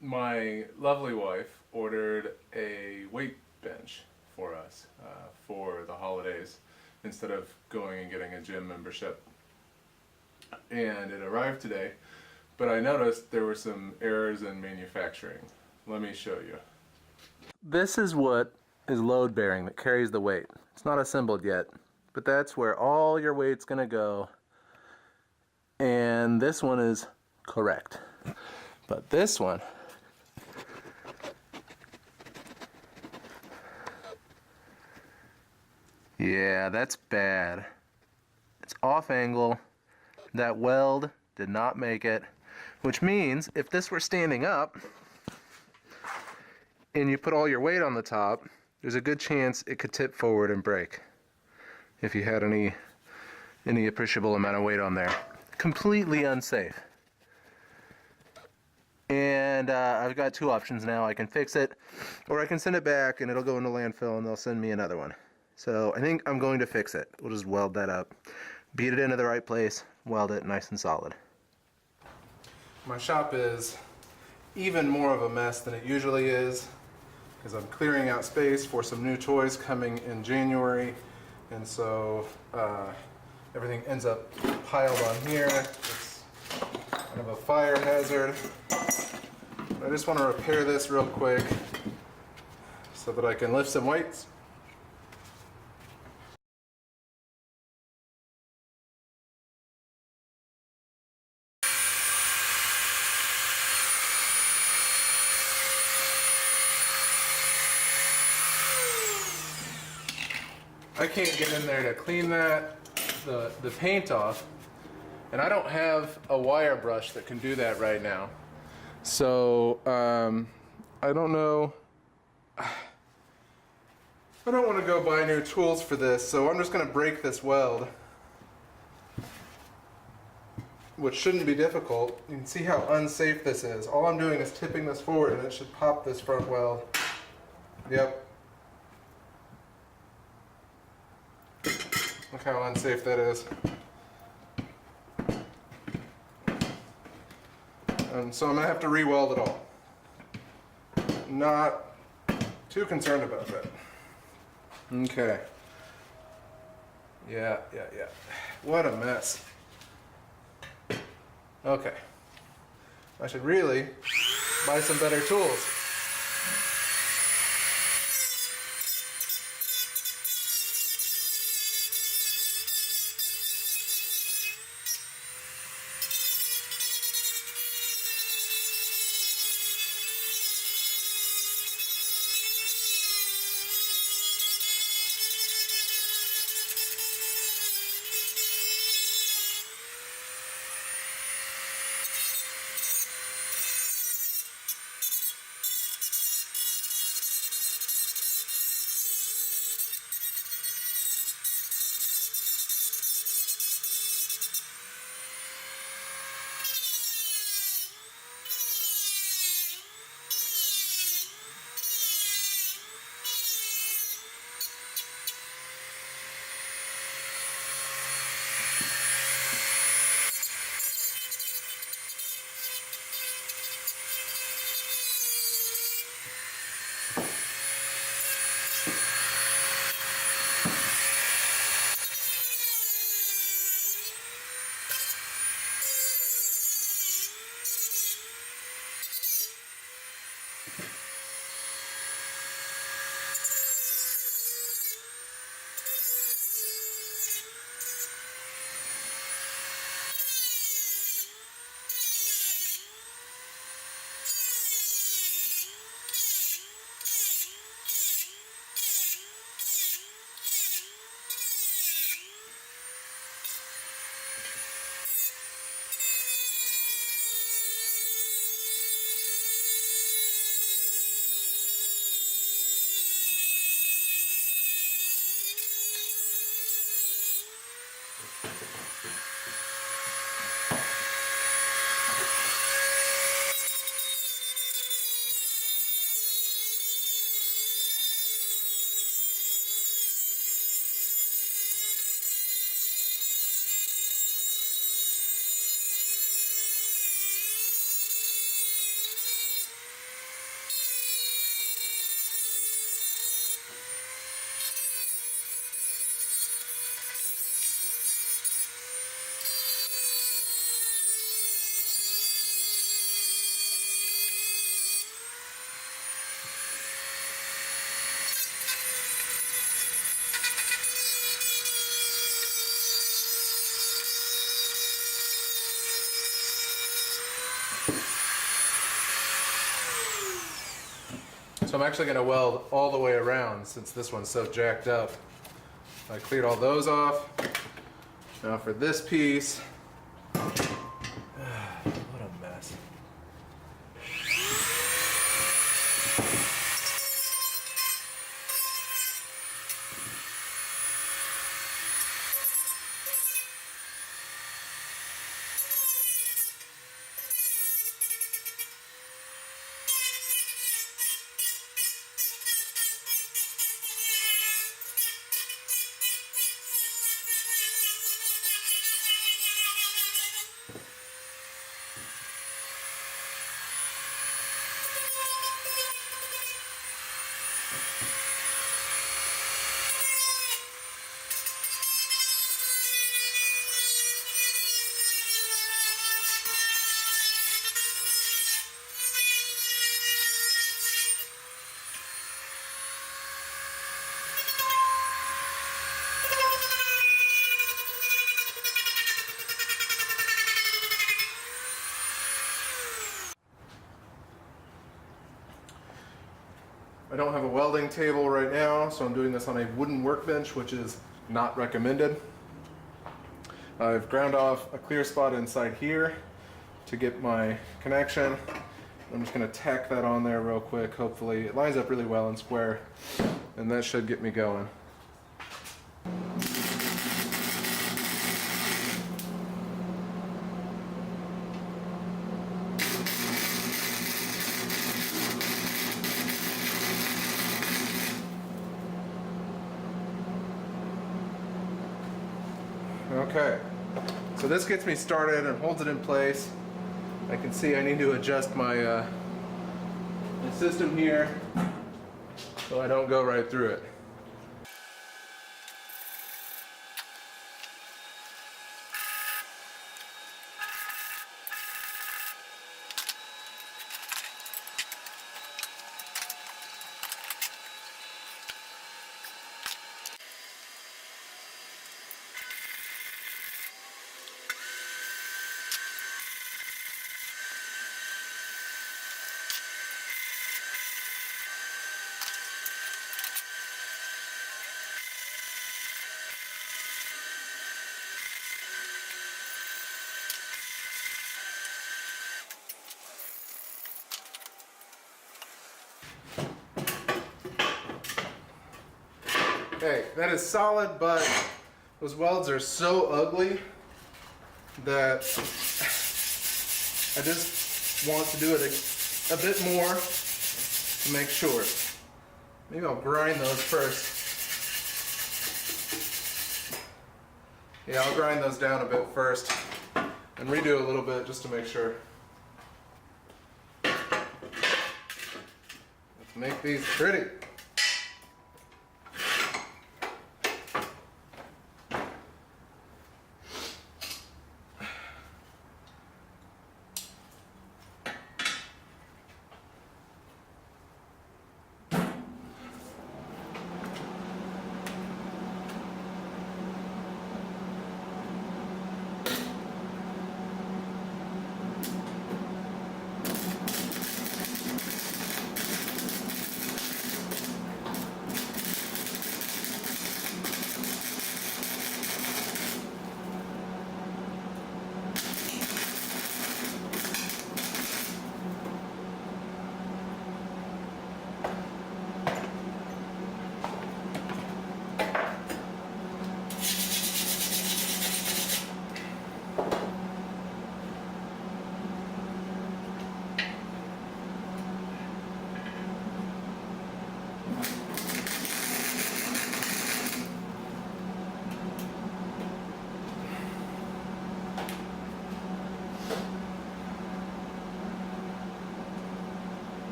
My lovely wife ordered a weight bench for us for the holidays instead of going and getting a gym membership. And it arrived today, but I noticed there were some errors in manufacturing. Let me show you. This is what is load bearing that carries the weight. It's not assembled yet, but that's where all your weight's gonna go. And this one is correct. But this one, yeah, that's bad. It's off angle. That weld did not make it, which means if this were standing up and you put all your weight on the top, there's a good chance it could tip forward and break if you had any appreciable amount of weight on there. Completely unsafe. And I've got two options now. I can fix it, or I can send it back and it'll go into landfill and they'll send me another one. So I think I'm going to fix it. We'll just weld that up. Beat it into the right place, weld it nice and solid. My shop is even more of a mess than it usually is because I'm clearing out space for some new toys coming in January, and so everything ends up piled on here. It's kind of a fire hazard. I just want to repair this real quick so that I can lift some weights. I can't get in there to clean the paint off, and I don't have a wire brush that can do that right now. So I don't know. I don't want to go buy new tools for this, so I'm just going to break this weld, which shouldn't be difficult. You can see how unsafe this is. All I'm doing is tipping this forward and it should pop this front weld. Yep. Look how unsafe that is. And so I'm going to have to re-weld it all. Not too concerned about that. Okay. Yeah. What a mess. Okay. I should really buy some better tools. So I'm actually going to weld all the way around since this one's so jacked up. I cleared all those off. Now for this piece, what a mess. I don't have a welding table right now, so I'm doing this on a wooden workbench, which is not recommended. I've ground off a clear spot inside here to get my connection. I'm just going to tack that on there real quick. Hopefully it lines up really well and square, and that should get me going. Okay, so this gets me started and holds it in place. I can see I need to adjust my system here so I don't go right through it. Okay, that is solid, but those welds are so ugly that I just want to do it a bit more to make sure. Maybe I'll grind those first. Yeah, I'll grind those down a bit first and redo a little bit just to make sure. Let's make these pretty.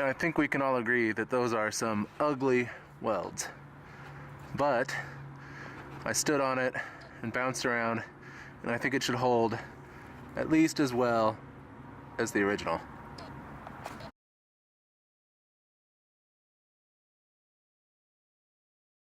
Now, I think we can all agree that those are some ugly welds. But I stood on it and bounced around, and I think it should hold at least as well as the original.